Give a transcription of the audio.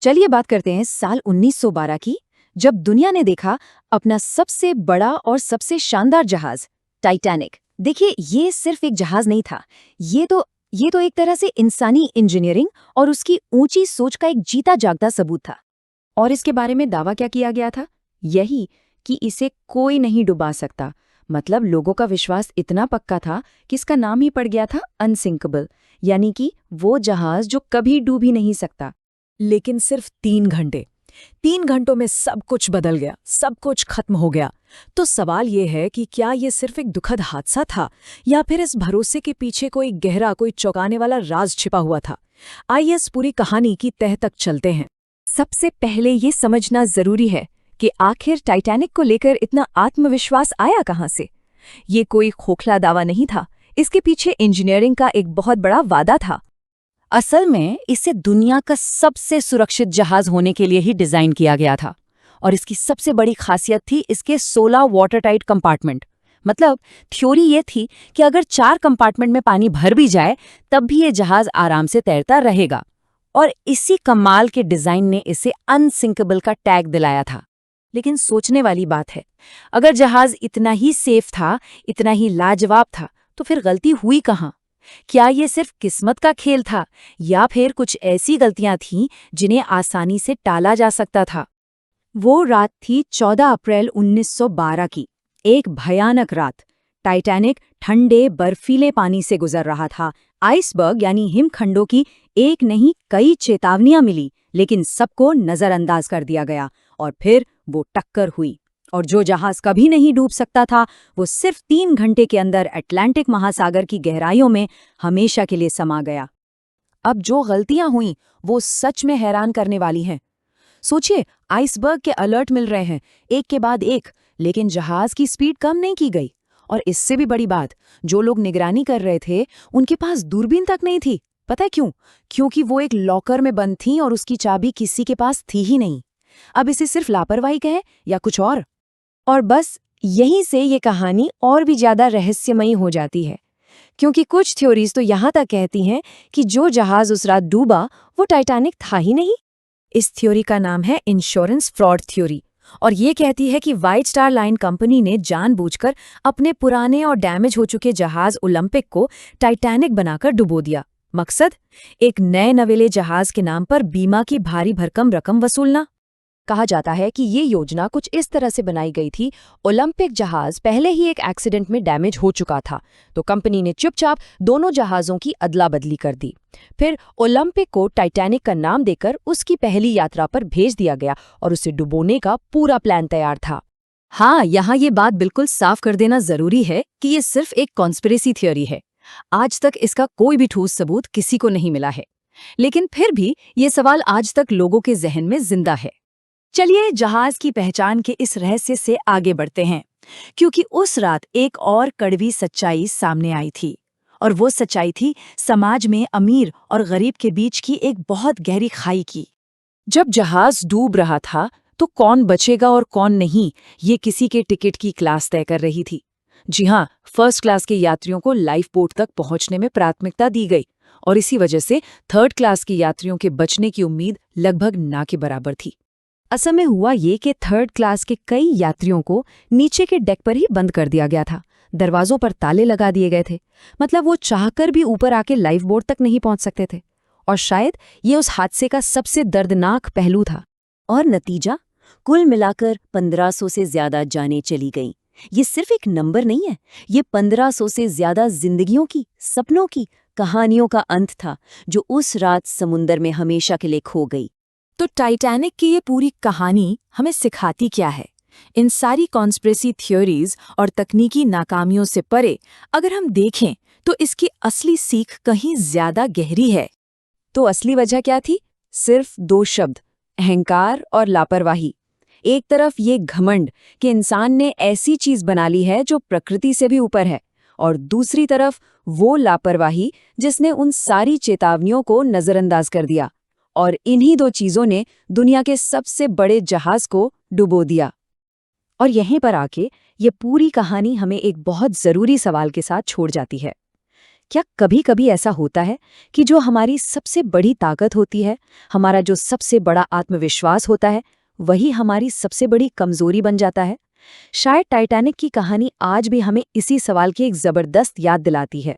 चलिए बात करते हैं साल 1912 की, जब दुनिया ने देखा अपना सबसे बड़ा और सबसे शानदार जहाज टाइटैनिक। देखिए, ये सिर्फ एक जहाज नहीं था। ये तो एक तरह से इंसानी इंजीनियरिंग और उसकी ऊंची सोच का एक जीता जागता सबूत था। और इसके बारे में दावा क्या किया गया था? यही कि इसे कोई नहीं डुबा सकता। मतलब लोगों का विश्वास इतना पक्का था कि इसका नाम ही पड़ गया था अनसिंकेबल, यानी कि वो जहाज जो कभी डूब ही नहीं सकता। लेकिन सिर्फ 3 घंटे। 3 घंटों में सब कुछ बदल गया, सब कुछ खत्म हो गया। तो सवाल ये है कि क्या ये सिर्फ एक दुखद हादसा था या फिर इस भरोसे के पीछे कोई गहरा, कोई चौंकाने वाला राज छिपा हुआ था? आइए इस पूरी कहानी की तह तक चलते हैं। सबसे पहले ये समझना जरूरी है कि आखिर टाइटैनिक को लेकर इतना आत्मविश्वास आया कहां से। ये कोई खोखला दावा नहीं था, इसके पीछे इंजीनियरिंग का एक बहुत बड़ा वादा था। असल में इसे दुनिया का सबसे सुरक्षित जहाज होने के लिए ही डिजाइन किया गया था। और इसकी सबसे बड़ी खासियत थी इसके 16 वाटरटाइट कंपार्टमेंट। मतलब थ्योरी ये थी कि अगर 4 कंपार्टमेंट में पानी भर भी जाए तब भी ये जहाज आराम से तैरता रहेगा। और इसी कमाल के डिजाइन ने इसे अनसिंकेबल का टैग दिलाया था। लेकिन सोचने वाली बात है, अगर जहाज इतना ही सेफ था, इतना ही लाजवाब था, तो फिर गलती हुई कहाँ? क्या ये सिर्फ किस्मत का खेल था या फिर कुछ ऐसी गलतियां थीं जिन्हें आसानी से टाला जा सकता था? वो रात थी 14 अप्रैल 1912 की, एक भयानक रात। टाइटैनिक ठंडे बर्फीले पानी से गुजर रहा था। आइसबर्ग यानी हिमखंडों की एक नहीं कई चेतावनियां मिली, लेकिन सबको नजरअंदाज कर दिया गया। और फिर वो टक्कर हुई और जो जहाज कभी नहीं डूब सकता था, वो सिर्फ 3 घंटे के अंदर अटलांटिक महासागर की गहराइयों में हमेशा के लिए समा गया। अब जो गलतियां हुईं वो सच में हैरान करने वाली हैं। सोचिए, आइसबर्ग के अलर्ट मिल रहे हैं एक के बाद एक, लेकिन जहाज की स्पीड कम नहीं की गई। और इससे भी बड़ी बात, जो लोग निगरानी कर रहे थे उनके पास दूरबीन तक नहीं थी। पता है क्यों? क्योंकि वो एक लॉकर में बंद थी और उसकी चाबी किसी के पास थी ही नहीं। अब इसे सिर्फ लापरवाही कहें या कुछ और बस यहीं से ये कहानी और भी ज्यादा रहस्यमयी हो जाती है, क्योंकि कुछ थ्योरीज तो यहाँ तक कहती हैं कि जो जहाज उस रात डूबा वो टाइटैनिक था ही नहीं। इस थ्योरी का नाम है इंश्योरेंस फ्रॉड थ्योरी, और ये कहती है कि व्हाइट स्टार लाइन कंपनी ने जानबूझकर अपने पुराने और डैमेज हो चुके जहाज ओलंपिक को टाइटैनिक बनाकर डुबो दिया। मकसद, एक नए नवेले जहाज के नाम पर बीमा की भारी भरकम रकम वसूलना। कहा जाता है कि ये योजना कुछ इस तरह से बनाई गई थी, ओलंपिक जहाज पहले ही एक एक्सीडेंट में डैमेज हो चुका था, तो कंपनी ने चुपचाप दोनों जहाज़ों की अदला बदली कर दी। फिर ओलंपिक को टाइटैनिक का नाम देकर उसकी पहली यात्रा पर भेज दिया गया और उसे डुबोने का पूरा प्लान तैयार था। हाँ, यहाँ ये बात बिल्कुल साफ कर देना जरूरी है कि ये सिर्फ एक कॉन्स्पिरेसी थ्योरी है। आज तक इसका कोई भी ठोस सबूत किसी को नहीं मिला है, लेकिन फिर भी ये सवाल आज तक लोगों के जहन में जिंदा है। चलिए जहाज की पहचान के इस रहस्य से आगे बढ़ते हैं, क्योंकि उस रात एक और कड़वी सच्चाई सामने आई थी। और वो सच्चाई थी समाज में अमीर और गरीब के बीच की एक बहुत गहरी खाई की। जब जहाज डूब रहा था तो कौन बचेगा और कौन नहीं, ये किसी के टिकट की क्लास तय कर रही थी। जी हाँ, फर्स्ट क्लास के यात्रियों को लाइफ बोट तक पहुंचने में प्राथमिकता दी गई, और इसी वजह से थर्ड क्लास के यात्रियों के बचने की उम्मीद लगभग ना के बराबर थी। असल में हुआ ये कि थर्ड क्लास के कई यात्रियों को नीचे के डेक पर ही बंद कर दिया गया था। दरवाजों पर ताले लगा दिए गए थे। मतलब वो चाहकर भी ऊपर आके लाइफ बोट तक नहीं पहुंच सकते थे। और शायद ये उस हादसे का सबसे दर्दनाक पहलू था। और नतीजा, कुल मिलाकर 1500 से ज्यादा जानें चली गईं। ये सिर्फ एक नंबर नहीं है, ये 1500 से ज्यादा जिंदगियों की, सपनों की, कहानियों का अंत था, जो उस रात समुंदर में हमेशा के लिए खो गई। तो टाइटैनिक की ये पूरी कहानी हमें सिखाती क्या है? इन सारी कॉन्स्पिरेसी थ्योरीज और तकनीकी नाकामियों से परे अगर हम देखें तो इसकी असली सीख कहीं ज्यादा गहरी है। तो असली वजह क्या थी? सिर्फ 2 शब्द, अहंकार और लापरवाही। एक तरफ ये घमंड कि इंसान ने ऐसी चीज बना ली है जो प्रकृति से भी ऊपर है, और दूसरी तरफ वो लापरवाही जिसने उन सारी चेतावनियों को नजरअंदाज कर दिया। और इन्हीं 2 चीजों ने दुनिया के सबसे बड़े जहाज को डुबो दिया। और यहीं पर आके ये पूरी कहानी हमें एक बहुत जरूरी सवाल के साथ छोड़ जाती है। क्या कभी कभी ऐसा होता है कि जो हमारी सबसे बड़ी ताकत होती है, हमारा जो सबसे बड़ा आत्मविश्वास होता है, वही हमारी सबसे बड़ी कमजोरी बन जाता है? शायद टाइटैनिक की कहानी आज भी हमें इसी सवाल की एक जबरदस्त याद दिलाती है।